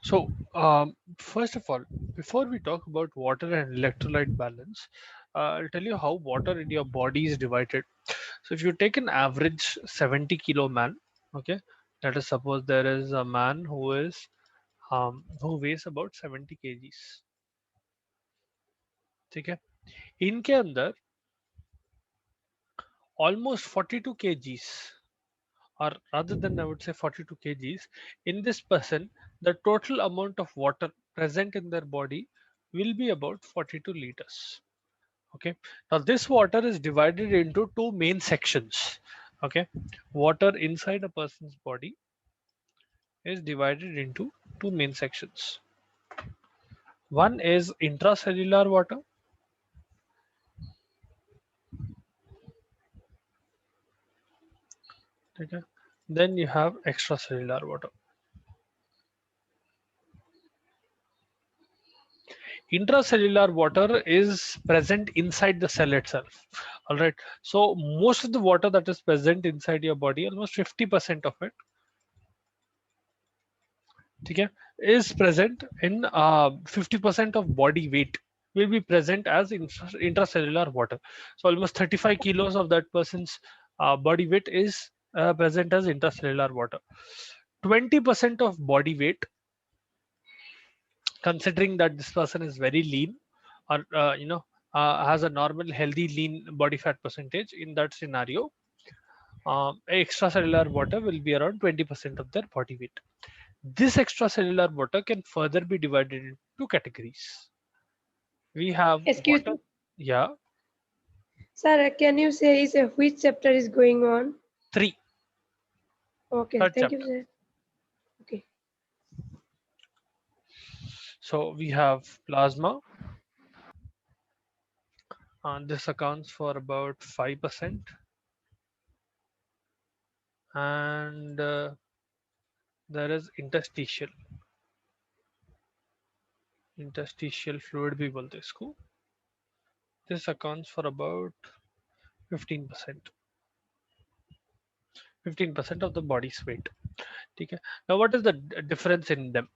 So, first of all, before we talk about water and electrolyte balance, I'll tell you how water in your body is divided. So, if you take an average 70 kilo man, okay, let us suppose there is a man who weighs about 70 kgs. ठीक है इनके अंदर almost 42 kgs, or rather than I would say 42 kgs, in this person, the total amount of water present in their body will be about 42 liters. Okay. Now this water is divided into two main sections. Okay. Water inside a person's body is divided into two main sections. One is intracellular water. Okay. Then you have extracellular water. Intracellular water is present inside the cell itself. All right. So most of the water that is present inside your body, almost 50% of it, okay, is present in 50% of body weight will be present as intracellular water. So almost 35 kilos of that person's body weight is present as intracellular water. 20% of body weight, considering that this person is very lean, or has a normal healthy lean body fat percentage, in that scenario extracellular water will be around 20% of their body weight. This extracellular water can further be divided into two categories. We have Excuse water. me, Yeah. sir. Can you say which chapter is going on? Three. Okay, Third thank you, chapter. sir. Okay. So we have plasma, and this accounts for about 5%. And there is interstitial fluid भी बोलते हैं इसको. This accounts for about 15%. 15% of the body's weight. ठीक है. Now what is the difference in them?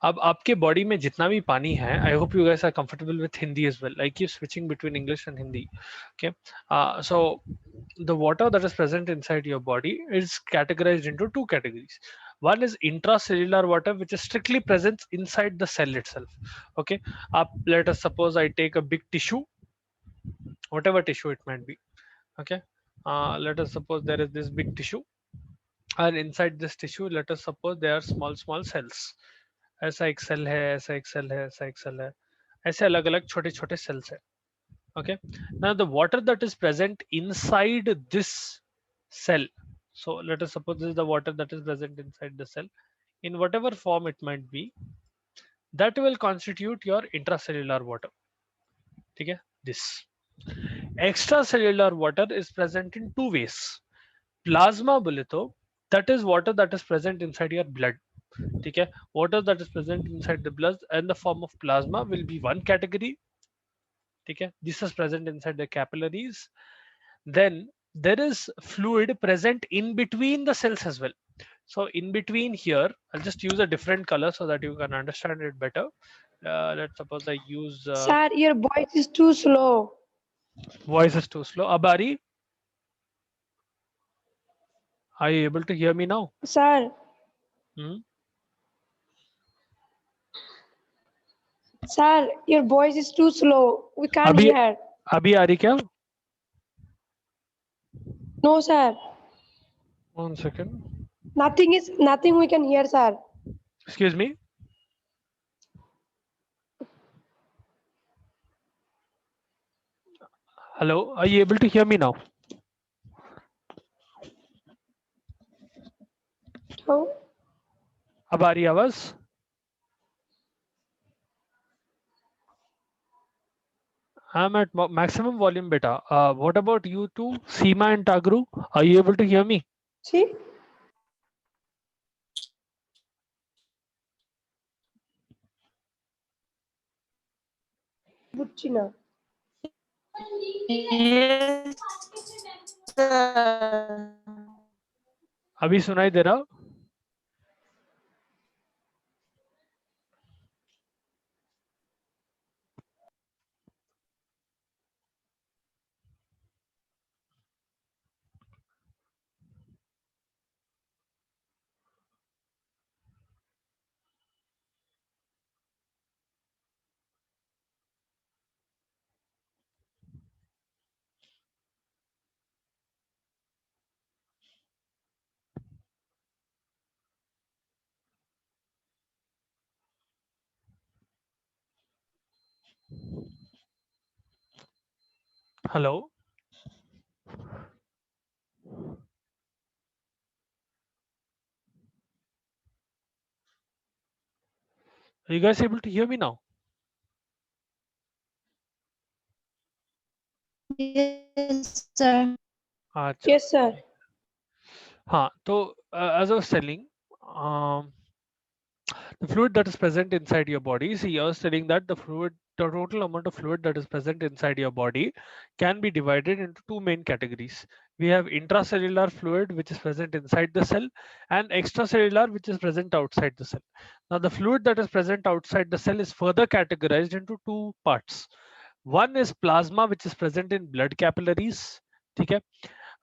अब आपके body में जितना भी पानी है, I hope you guys are comfortable with Hindi as well. I keep switching between English and Hindi. Okay. So the water that is present inside your body is categorized into two categories. One is intracellular water, which is strictly present inside the cell itself. Okay. Let us suppose I take a big tissue, whatever tissue it might be. Okay. Let us suppose there is this big tissue, and inside this tissue, let us suppose there are small cells. ऐसा एक cell है, ऐसा एक cell है, ऐसा एक cell है, ऐसे अलग अलग छोटे छोटे सेल्स है. Okay. Now the water that is present inside this cell, so let us suppose this is the water that is present inside the cell, in whatever form it might be, that will constitute your intracellular water. Okay. This extracellular water is present in two ways. Plasma बोले तो that is water that is present inside your blood. ठीक है. Water that is present inside the blood and the form of plasma will be one category. ठीक है. This is present inside the capillaries. Then there is fluid present in between the cells as well. So in between here, I'll just use a different color so that you can understand it better. Let's suppose I use Sir, your voice is too slow. voice is too slow. Abari, are you able to hear me now? Sir, Hmm? sir, your voice is too slow. We can't अभी hear. अभी आ रही क्या? No, sir. 1 second. Nothing we can hear, sir. Excuse me. Hello, are you able to hear me now? No. अब आ रही आवाज? I'm at maximum volume, beta. What about you two, Seema and Tagru? Are you able to hear me? See? Buchina. Yes, sir. अभी सुनाई दे रहा? Hello. Are you guys able to hear me now? Yes, sir. अच्छा. Yes, sir. हाँ, तो as I was telling, um, the fluid that is present inside your body. See, I was telling that the total amount of fluid that is present inside your body can be divided into two main categories. We have intracellular fluid, which is present inside the cell, and extracellular, which is present outside the cell. Now, the fluid that is present outside the cell is further categorized into two parts. One is plasma, which is present in blood capillaries. ठीक है.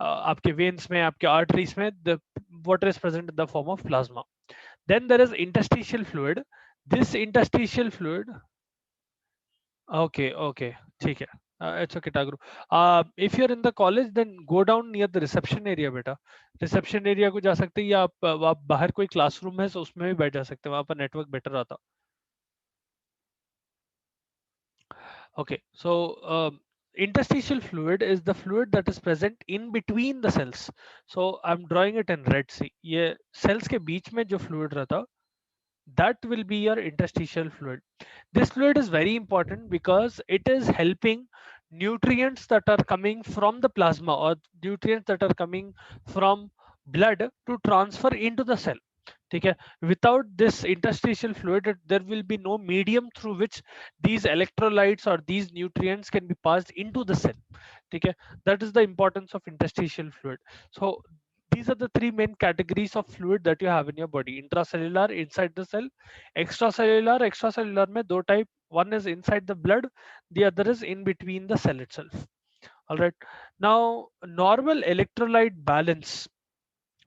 आपके veins में, आपके arteries में, the water is present in the form of plasma. Then there is interstitial fluid. This interstitial fluid. Okay, okay, ठीक है. It's okay, Tagru. If you're in the college, then go down near the reception area, बेटा. Reception area को जा सकते हैं, या आप बाहर कोई classroom है तो उसमें भी बैठ जा सकते हैं, वहाँ पर network better आता. Okay, so interstitial fluid is the fluid that is present in between the cells. So I'm drawing it in red. See, ये cells के बीच में जो fluid रहता, that will be your interstitial fluid. This fluid is very important because it is helping nutrients that are coming from the plasma, or nutrients that are coming from blood, to transfer into the cell. ठीक है. Without this interstitial fluid, there will be no medium through which these electrolytes or these nutrients can be passed into the cell. ठीक है. That is the importance of interstitial fluid. So these are the three main categories of fluid that you have in your body. Intracellular, inside the cell. Extracellular में दो type. One is inside the blood, the other is in between the cell itself. All right. Now, normal electrolyte balance,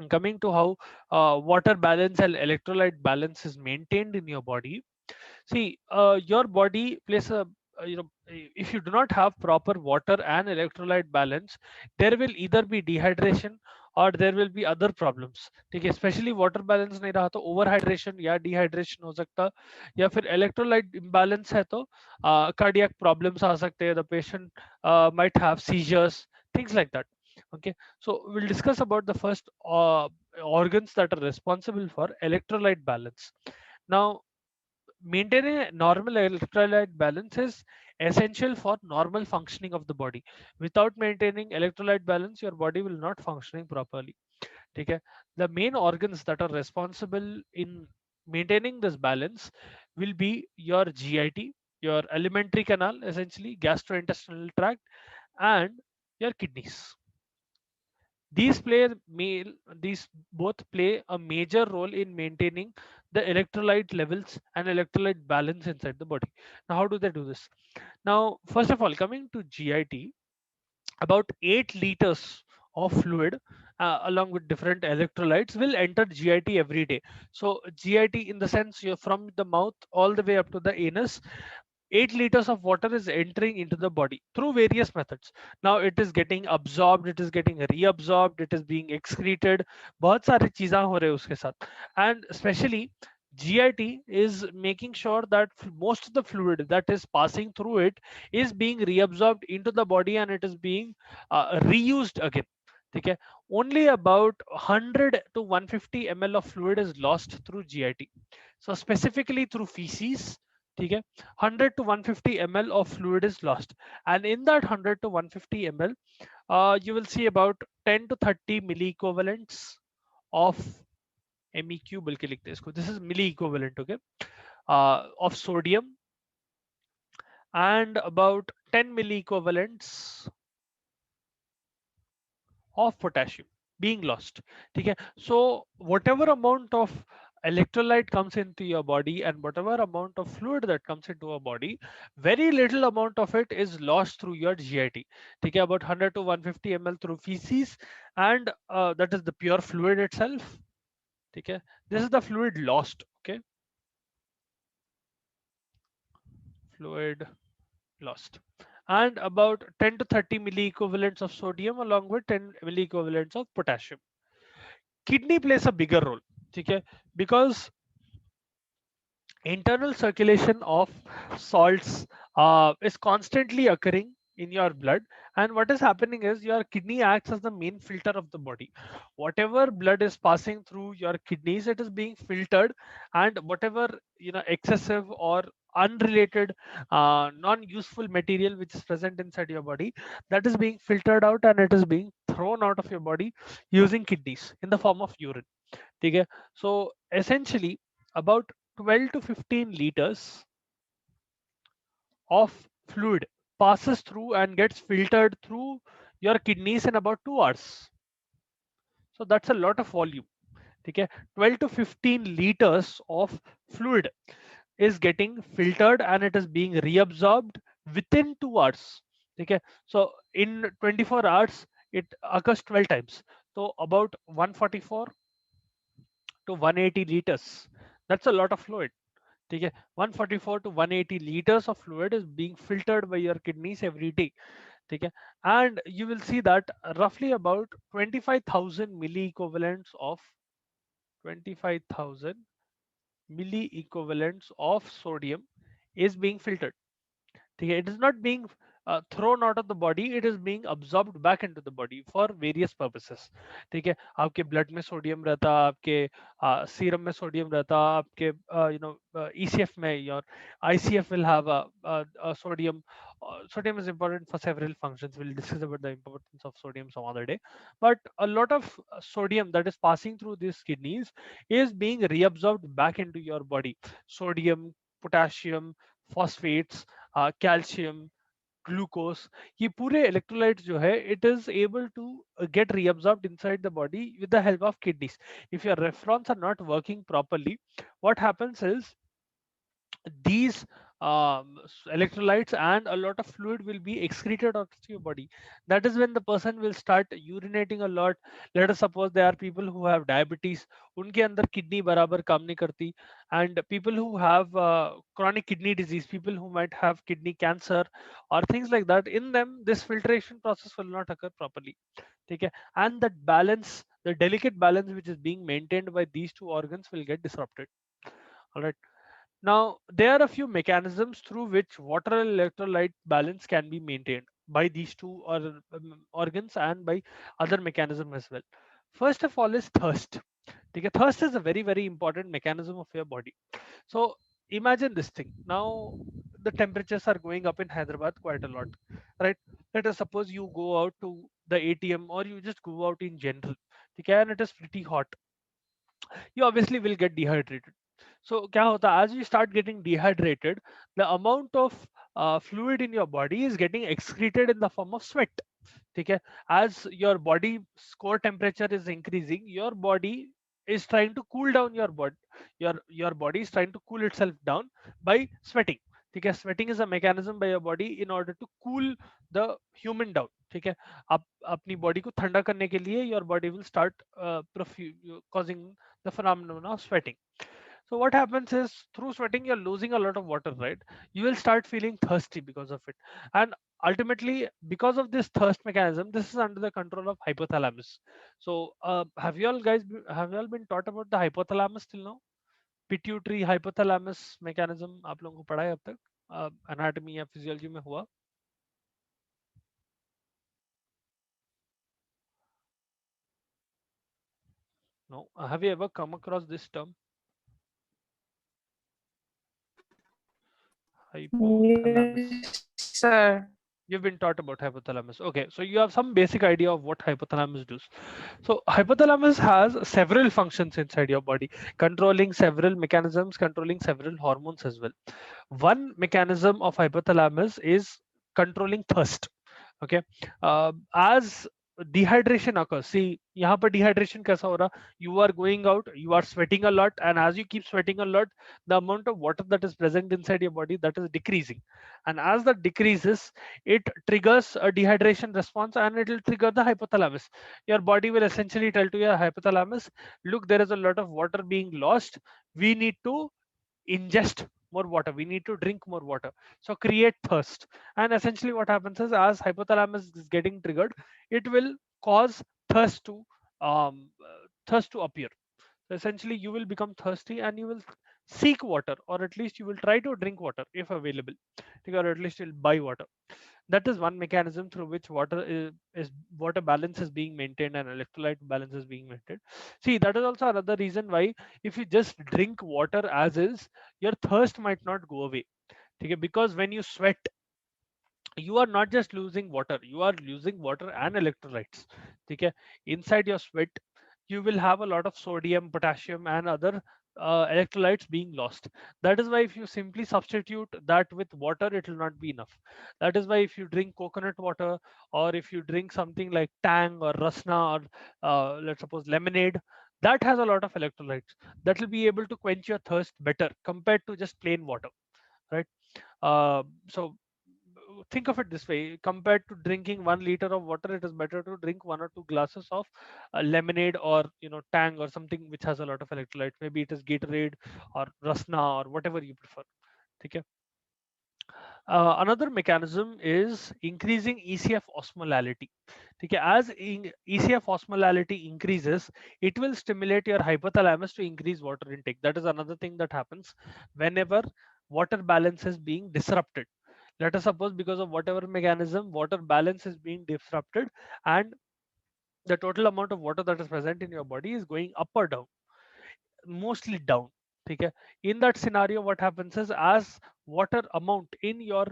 coming to how water balance and electrolyte balance is maintained in your body. See, your body plays a, if you do not have proper water and electrolyte balance, there will either be dehydration or there will be other problems. ठीक है. Especially water balance नहीं रहा तो overhydration या dehydration हो सकता, या फिर electrolyte imbalance है तो cardiac problems आ सकते हैं. The patient might have seizures, things like that. Okay, so we'll discuss about the first organs that are responsible for electrolyte balance. Now, maintaining a normal electrolyte balance is essential for normal functioning of the body. Without maintaining electrolyte balance, your body will not functioning properly. Okay, the main organs that are responsible in maintaining this balance will be your GIT, your alimentary canal, essentially gastrointestinal tract, and your kidneys. These these both play a major role in maintaining the electrolyte levels and electrolyte balance inside the body. Now, how do they do this? Now, first of all, coming to GIT, about 8 liters of fluid along with different electrolytes will enter GIT every day. So GIT, in the sense, you're from the mouth all the way up to the anus, 8 liters of water is entering into the body through various methods. Now it is getting absorbed, it is getting reabsorbed, it is being excreted. बहुत सारी चीजें हो रहे हैं उसके साथ. And especially GIT is making sure that most of the fluid that is passing through it is being reabsorbed into the body and it is being reused again. ठीक है. Only about 100 to 150 ml of fluid is lost through GIT. So specifically through feces, ठीक है, 100 to 150 ml of fluid is lost, and in that 100 to 150 ml, you will see about 10 to 30 milli equivalents of MEQ बोल के लिखते हैं इसको. This is milli equivalent, okay, of sodium, and about 10 milli equivalents of potassium being lost. ठीक है. So whatever amount of electrolyte comes into your body and whatever amount of fluid that comes into our body, very little amount of it is lost through your GIT. ठीक है. About 100 to 150 ml through feces, and that is the pure fluid itself. ठीक है. This is the fluid lost. Okay, fluid lost, and about 10 to 30 milli equivalents of sodium along with 10 milli equivalents of potassium. Kidney plays a bigger role, okay, because internal circulation of salts is constantly occurring in your blood, and what is happening is your kidney acts as the main filter of the body. Whatever blood is passing through your kidneys, it is being filtered, and whatever excessive or unrelated non-useful material which is present inside your body, that is being filtered out and it is being thrown out of your body using kidneys in the form of urine. Okay? So essentially about 12 to 15 liters of fluid passes through and gets filtered through your kidneys in about 2 hours. So that's a lot of volume. Okay? 12 to 15 liters of fluid is getting filtered and it is being reabsorbed within 2 hours. Okay? So in 24 hours, it occurs 12 times. So about 144 to 180 liters. That's a lot of fluid. Okay? 144 to 180 liters of fluid is being filtered by your kidneys every day. Okay? And you will see that roughly about 25,000 milli equivalents of 25,000 milli equivalents of sodium is being filtered. Okay, it is not being thrown out of the body, it is being absorbed back into the body for various purposes. ठीक है, आपके blood में sodium रहता, आपके serum में sodium रहता, आपके ECF में, your ICF will have a sodium. Sodium is important for several functions. We'll discuss about the importance of sodium some other day. But a lot of sodium that is passing through these kidneys is being reabsorbed back into your body. Sodium, potassium, phosphates, calcium, glucose, ये पूरे electrolytes जो है, it is able to get reabsorbed inside the body with the help of kidneys. If your nephrons are not working properly, what happens is these electrolytes and a lot of fluid will be excreted out of your body. That is when the person will start urinating a lot. Let us suppose there are people who have diabetes, उनके अंदर kidney बराबर काम नहीं करती, and people who have chronic kidney disease, people who might have kidney cancer or things like that, in them this filtration process will not occur properly. Okay? And that balance, the delicate balance which is being maintained by these two organs will get disrupted. All right. Now, there are a few mechanisms through which water and electrolyte balance can be maintained by these two organs and by other mechanism as well. First of all is thirst. Okay, thirst is a very, very important mechanism of your body. So imagine this thing. Now, the temperatures are going up in Hyderabad quite a lot, right? Let us suppose you go out to the ATM or you just go out in general. Okay, and it is pretty hot. You obviously will get dehydrated. So क्या होता है, as you start getting dehydrated, the amount of fluid in your body is getting excreted in the form of sweat. ठीक है? As your body core temperature is increasing, your body is trying to cool down your body. Your body is trying to cool itself down by sweating. ठीक है? Sweating is a mechanism by your body in order to cool the human down. ठीक है? आप अपनी body को ठंडा करने के लिए your body will start causing the phenomenon of sweating. So what happens is through sweating, you're losing a lot of water, right? You will start feeling thirsty because of it. And ultimately, because of this thirst mechanism, this is under the control of hypothalamus. So have you all been taught about the hypothalamus till now? Pituitary hypothalamus mechanism आप लोगों को पढ़ा है अब तक? Anatomy या physiology में हुआ? No. Have you ever come across this term? Hypothalamus. Yes, sir. You've been taught about hypothalamus. Okay, so you have some basic idea of what hypothalamus does. So hypothalamus has several functions inside your body, controlling several mechanisms, controlling several hormones as well. One mechanism of hypothalamus is controlling thirst. Okay, as dehydration occurs, see यहाँ पर dehydration कैसा हो रहा, you are going out, you are sweating a lot, and as you keep sweating a lot, the amount of water that is present inside your body, that is decreasing, and as that decreases, it triggers a dehydration response and it will trigger the hypothalamus. Your body will essentially tell to your hypothalamus, look, there is a lot of water being lost, we need to ingest more water, we need to drink more water, so create thirst. And essentially what happens is, as hypothalamus is getting triggered, it will cause thirst to um, thirst to appear. So essentially you will become thirsty and you will seek water, or at least you will try to drink water if available, or at least you'll buy water. That is one mechanism through which is water balance is being maintained and electrolyte balance is being maintained. See, that is also another reason why if you just drink water as is, your thirst might not go away. Okay, because when you sweat, you are not just losing water, you are losing water and electrolytes. Okay, inside your sweat you will have a lot of sodium, potassium and other electrolytes being lost. That is why if you simply substitute that with water, it will not be enough. That is why if you drink coconut water, or if you drink something like tang or rasna, or let's suppose lemonade, that has a lot of electrolytes, that will be able to quench your thirst better compared to just plain water, right? So think of it this way: compared to drinking 1 liter of water, it is better to drink 1 or 2 glasses of lemonade, or tang, or something which has a lot of electrolytes. Maybe it is Gatorade or Rasna or whatever you prefer. Okay. Another mechanism is increasing ECF osmolality. Okay, as ECF osmolality increases, it will stimulate your hypothalamus to increase water intake. That is another thing that happens whenever water balance is being disrupted. Let us suppose, because of whatever mechanism, water balance is being disrupted, and the total amount of water that is present in your body is going up or down, mostly down. Okay. In that scenario, what happens is, as water amount in your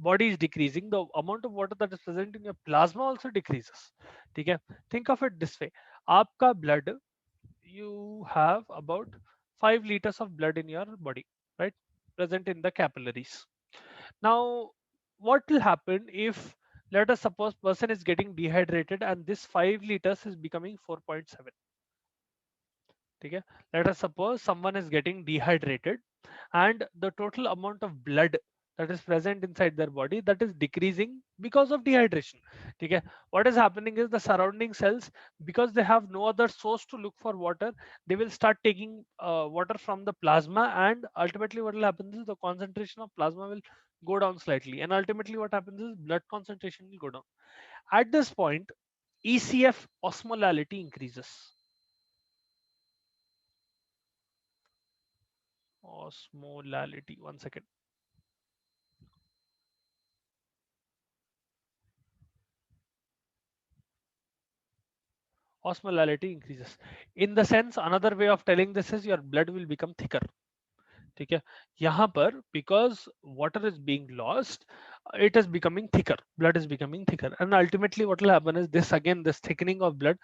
body is decreasing, the amount of water that is present in your plasma also decreases. Okay. Think of it this way: आपका blood, you have about 5 liters of blood in your body, right, present in the capillaries. Now, what will happen if, let us suppose, person is getting dehydrated and this 5 liters is becoming 4.7? Okay. Let us suppose someone is getting dehydrated and the total amount of blood that is present inside their body, that is decreasing because of dehydration. Okay. What is happening is, the surrounding cells, because they have no other source to look for water, they will start taking water from the plasma, and ultimately what will happen is, the concentration of plasma will go down slightly, and ultimately what happens is, blood concentration will go down. At this point, ECF osmolality increases. Osmolality, 1 second. Osmolality increases. In the sense, another way of telling this is, your blood will become thicker. ठीक है, यहाँ पर because water is being lost, it is becoming thicker, blood is becoming thicker, and ultimately what will happen is, this again, this thickening of blood,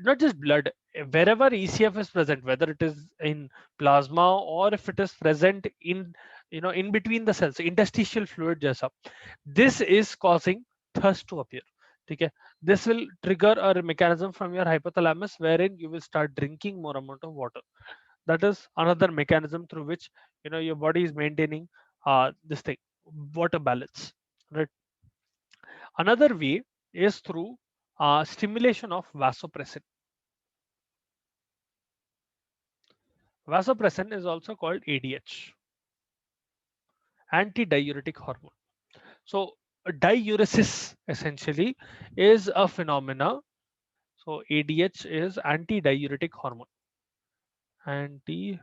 not just blood, wherever ECF is present, whether it is in plasma or if it is present in in between the cells, interstitial fluid jaisa, this is causing thirst to appear. Okay, this will trigger a mechanism from your hypothalamus wherein you will start drinking more amount of water. That is another mechanism through which your body is maintaining this thing, water balance, right? Another way is through stimulation of vasopressin. Vasopressin is also called ADH, antidiuretic hormone. So diuresis essentially is a phenomena. So ADH is antidiuretic hormone, antidiuretic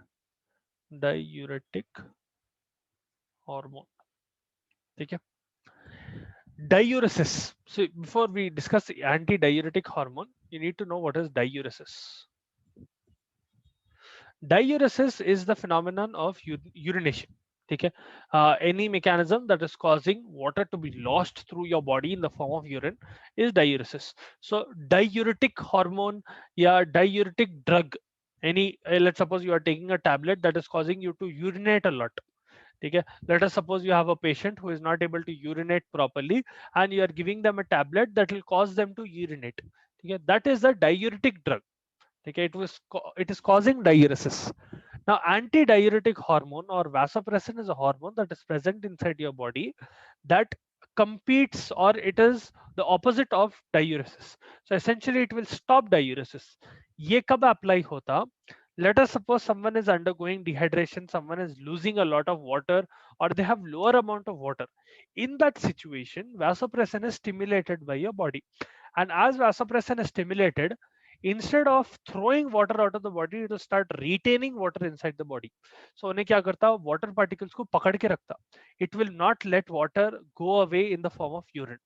hormone. Okay. Diuresis. So before we discuss the antidiuretic hormone, you need to know what is diuresis. Diuresis is the phenomenon of urination. Okay. Any mechanism that is causing water to be lost through your body in the form of urine is diuresis. So diuretic hormone, yeah, diuretic drug. Any, let's suppose you are taking a tablet that is causing you to urinate a lot. Okay. Let us suppose you have a patient who is not able to urinate properly, and you are giving them a tablet that will cause them to urinate. Okay. That is a diuretic drug. Okay. It is causing diuresis. Now, antidiuretic hormone or vasopressin is a hormone that is present inside your body that competes, or it is the opposite of diuresis. So essentially it will stop diuresis. ये कब apply होता? Let us suppose someone is undergoing dehydration, someone is losing a lot of water, or they have lower amount of water. In that situation, vasopressin is stimulated by your body. And as vasopressin is stimulated, instead of throwing water out of the body, it will start retaining water inside the body. So उन्हें क्या करता, water particles को पकड़ के रखता. It will not let water go away in the form of urine.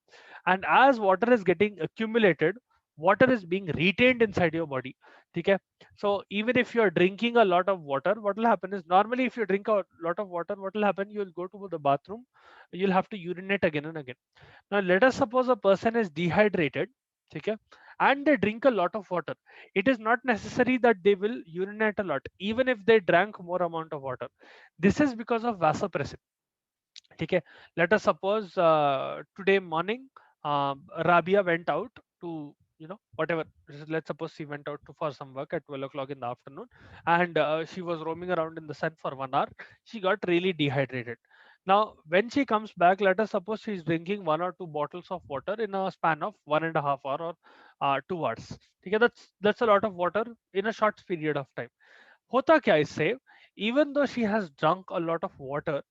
And as water is getting accumulated, water is being retained inside your body. Okay, so even if you are drinking a lot of water, what will happen is, normally if you drink a lot of water, what will happen, you will go to the bathroom, you'll have to urinate again and again. Now let us suppose a person is dehydrated, okay, and they drink a lot of water. It is not necessary that they will urinate a lot even if they drank more amount of water. This is because of vasopressin. Okay, let us suppose today morning Rabia went out to, whatever, let's suppose she went out to for some work at 12 o'clock in the afternoon, and she was roaming around in the sun for 1 hour. She got really dehydrated. Now when she comes back, let us suppose she's drinking 1 or 2 bottles of water in a span of 1.5 hour or 2 hours. Okay, that's a lot of water in a short period of time. होता क्या इससे, even though she has drunk a lot of water,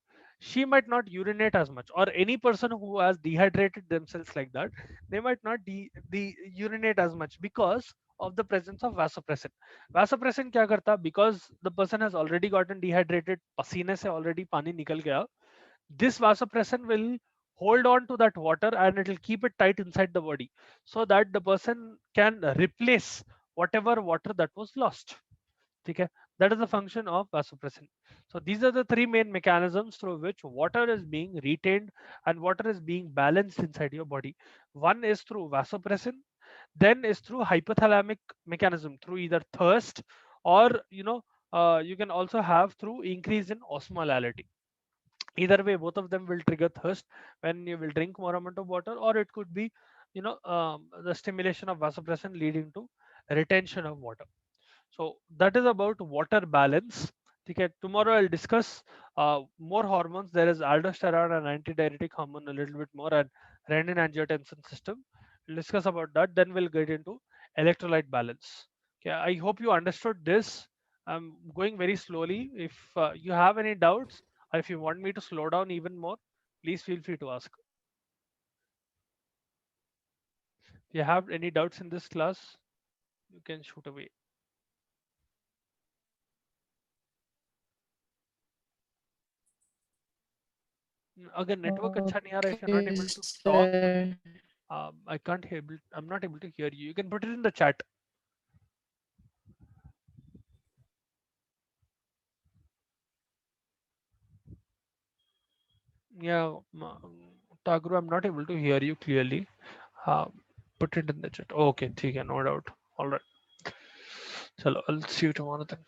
she might not urinate as much, or any person who has dehydrated themselves like that, they might not urinate as much because of the presence of vasopressin. Vasopressin क्या करता, because the person has already gotten dehydrated, पसीने से already पानी निकल गया, this vasopressin will hold on to that water and it will keep it tight inside the body so that the person can replace whatever water that was lost. Okay, that is the function of vasopressin. So these are the three main mechanisms through which water is being retained and water is being balanced inside your body. One is through vasopressin, then is through hypothalamic mechanism through either thirst, or you can also have through increase in osmolality. Either way, both of them will trigger thirst when you will drink more amount of water, or it could be the stimulation of vasopressin leading to retention of water. So that is about water balance. Okay, tomorrow I'll discuss more hormones. There is aldosterone and antidiuretic hormone a little bit more, and renin-angiotensin system. We'll discuss about that. Then we'll get into electrolyte balance. Okay, I hope you understood this. I'm going very slowly. If you have any doubts, or if you want me to slow down even more, please feel free to ask. If you have any doubts in this class, you can shoot away. Again, network अच्छा नहीं आ रहा. If you're not able to talk, Sir. I can't able. I'm not able to hear you. You can put it in the chat. Yeah, Tagru, I'm not able to hear you clearly. Put it in the chat. Okay, ठीक है, no doubt. All right. Chalo, I'll see you tomorrow then.